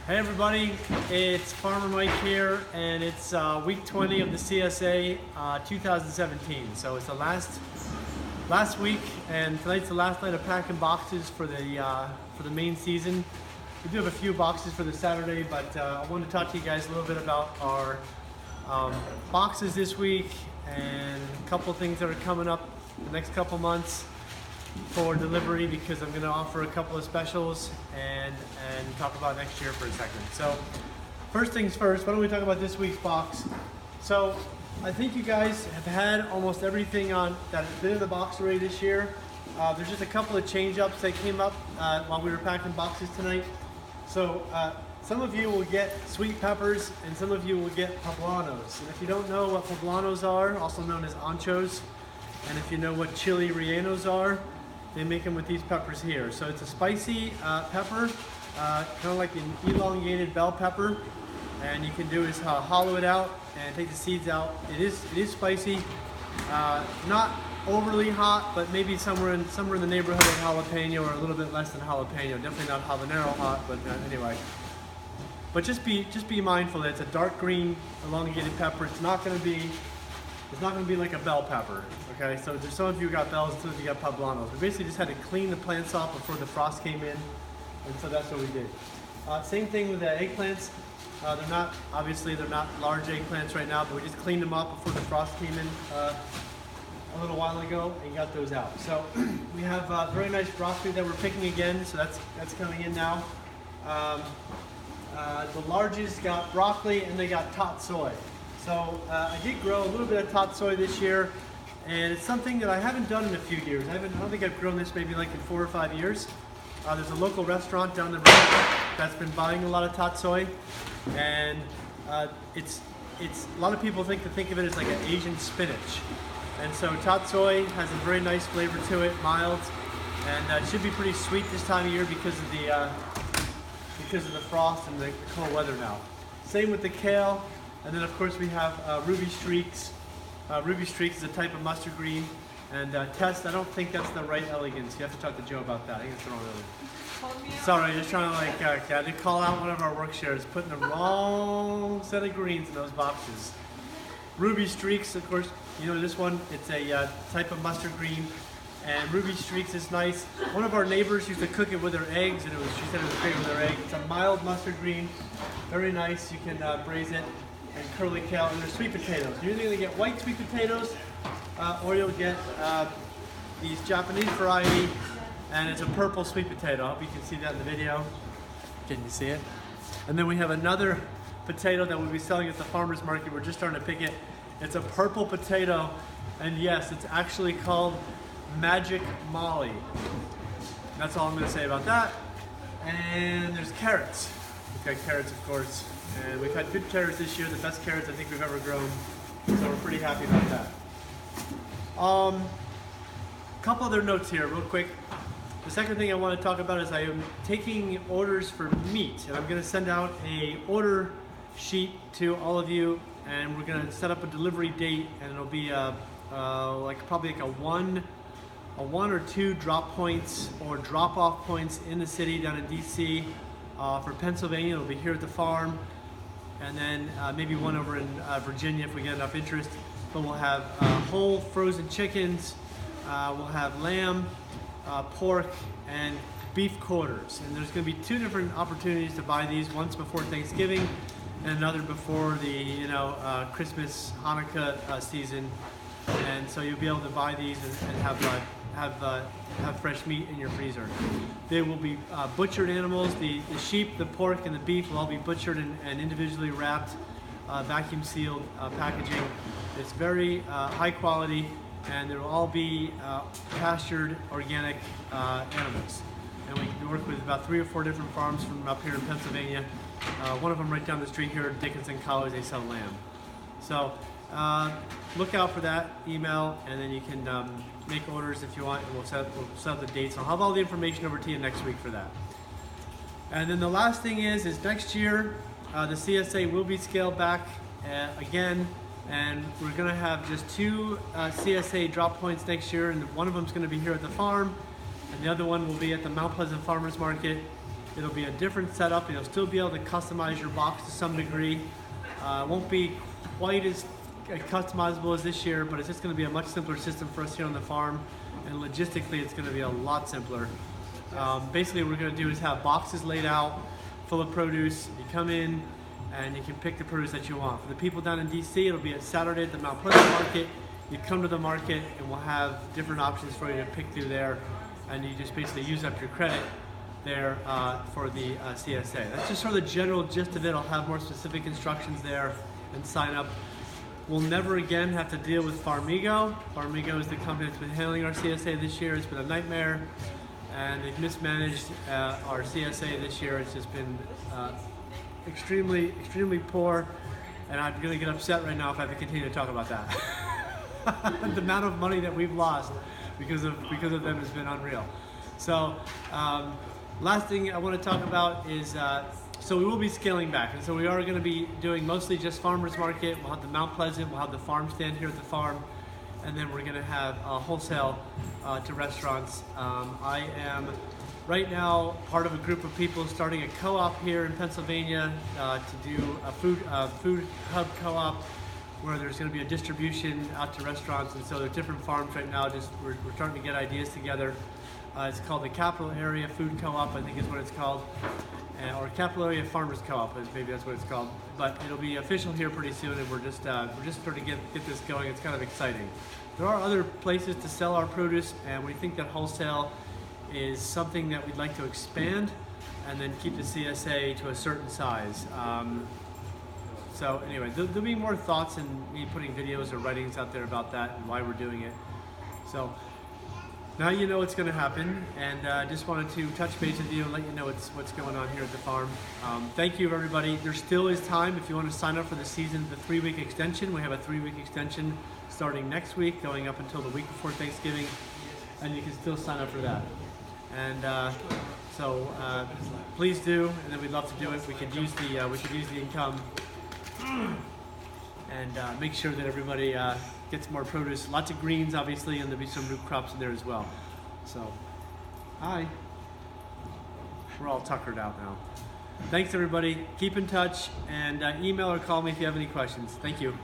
Hey everybody, it's Farmer Mike here, and it's week 20 of the CSA 2017. So it's the last week, and tonight's the last night of packing boxes for the main season. We do have a few boxes for the Saturday, but I wanted to talk to you guys a little bit about our boxes this week and a couple things that are coming up the next couple months for delivery, because I'm going to offer a couple of specials and talk about next year for a second. So first things first, why don't we talk about this week's box? So I think you guys have had almost everything on that has been in the box already this year. There's just a couple of change ups that came up while we were packing boxes tonight. So some of you will get sweet peppers and some of you will get poblanos. And if you don't know what poblanos are, also known as anchos, and if you know what chili rellenos are, they make them with these peppers here. So it's a spicy pepper, kind of like an elongated bell pepper. And you can do is hollow it out and take the seeds out. It is spicy, not overly hot, but maybe somewhere in the neighborhood of jalapeno, or a little bit less than jalapeno. Definitely not habanero hot, but anyway. But just be mindful that it's a dark green elongated pepper. It's not going to be like a bell pepper, okay? So there's some of you got bells, some of you got poblanos. We basically just had to clean the plants off before the frost came in, and so that's what we did. Same thing with the eggplants. Obviously they're not large eggplants right now, but we just cleaned them up before the frost came in a little while ago and got those out. So we have very nice broccoli that we're picking again, so that's coming in now. The larges got broccoli and they got tot soy. So I did grow a little bit of tot soy this year, and it's something that I haven't done in a few years. I don't think I've grown this maybe like in 4 or 5 years. There's a local restaurant down the road that's been buying a lot of tot soy, and it's a lot of people think of it as like an Asian spinach. And so tot soy has a very nice flavor to it, mild, and it should be pretty sweet this time of year because of the frost and the cold weather now. Same with the kale. And then of course we have ruby streaks. Ruby streaks is a type of mustard green. And test, I don't think that's the right elegance. You have to talk to Joe about that. I think it's the wrong elegance. Sorry, just trying to I did call out one of our work shares, putting the wrong set of greens in those boxes. Ruby streaks, of course, you know this one, it's a type of mustard green. And ruby streaks is nice. One of our neighbors used to cook it with her eggs, and she said it was great with her eggs. It's a mild mustard green, very nice. You can braise it. And curly kale, and they're sweet potatoes. You're either going to get white sweet potatoes, or you'll get these Japanese variety, and it's a purple sweet potato. I hope you can see that in the video. Can you see it? And then we have another potato that we'll be selling at the farmer's market. We're just starting to pick it. It's a purple potato, and yes, it's actually called Magic Molly. That's all I'm going to say about that. And there's carrots. We've got carrots, of course. And we've had good carrots this year, the best carrots I think we've ever grown. So we're pretty happy about that. Couple other notes here real quick. The second thing I want to talk about is I am taking orders for meat. And I'm going to send out a order sheet to all of you. And we're going to set up a delivery date. And it'll be probably like a one or two drop points or drop off points in the city down in DC. For Pennsylvania, it'll be here at the farm. And then maybe one over in Virginia if we get enough interest. But we'll have whole frozen chickens, we'll have lamb, pork, and beef quarters. And there's going to be 2 different opportunities to buy these, once before Thanksgiving and another before the Christmas, Hanukkah season. And so you'll be able to buy these and have fresh meat in your freezer. They will be butchered animals. The sheep, the pork, and the beef will all be butchered and individually wrapped, vacuum sealed packaging. It's very high quality, and they will all be pastured organic animals. And we work with about 3 or 4 different farms from up here in Pennsylvania. One of them right down the street here at Dickinson College, they sell lamb. So look out for that email, and then you can make orders if you want, and we'll set up the dates. I'll have all the information over to you next week for that. And then the last thing is next year the CSA will be scaled back again, and we're going to have just 2 CSA drop points next year, and one of them is going to be here at the farm, and the other one will be at the Mount Pleasant Farmers Market. It'll be a different setup. You'll still be able to customize your box to some degree. It won't be quite as customizable as this year, but it's just going to be a much simpler system for us here on the farm, and logistically it's going to be a lot simpler. Basically what we're going to do is have boxes laid out full of produce. You come in and you can pick the produce that you want. For the people down in DC, it'll be at Saturday at the Mount Pleasant Market. You come to the market and we'll have different options for you to pick through there, and you just basically use up your credit there for the CSA. That's just sort of the general gist of it. I'll have more specific instructions there and sign up. We'll never again have to deal with Farmigo. Farmigo is the company that's been handling our CSA this year. It's been a nightmare, and they've mismanaged our CSA this year. It's just been extremely poor, and I'm going to get upset right now if I have to continue to talk about that. The amount of money that we've lost because of them has been unreal. So last thing I want to talk about is so we will be scaling back, and so we are going to be doing mostly just farmers market. We'll have the Mount Pleasant, we'll have the farm stand here at the farm, and then we're going to have wholesale to restaurants. I am right now part of a group of people starting a co-op here in Pennsylvania to do a food hub co-op where there's going to be a distribution out to restaurants, and so there are different farms right now. Just we're starting to get ideas together. It's called the Capital Area Food Co-op, I think is what it's called, or Capital Area Farmers Co-op, maybe that's what it's called. But it'll be official here pretty soon, and we're just starting to get this going. It's kind of exciting. There are other places to sell our produce, and we think that wholesale is something that we'd like to expand, and then keep the CSA to a certain size. So anyway, there'll be more thoughts and me putting videos or writings out there about that and why we're doing it. So now you know what's going to happen, and I just wanted to touch base with you and let you know what's going on here at the farm. Thank you, everybody. There still is time if you want to sign up for the season, the 3-week extension. We have a 3-week extension starting next week, going up until the week before Thanksgiving, and you can still sign up for that. And so please do, and then we'd love to do it. We could use the income and make sure that everybody gets more produce. Lots of greens, obviously, and there'll be some root crops in there as well. So, hi. We're all tuckered out now. Thanks, everybody. Keep in touch, and email or call me if you have any questions. Thank you.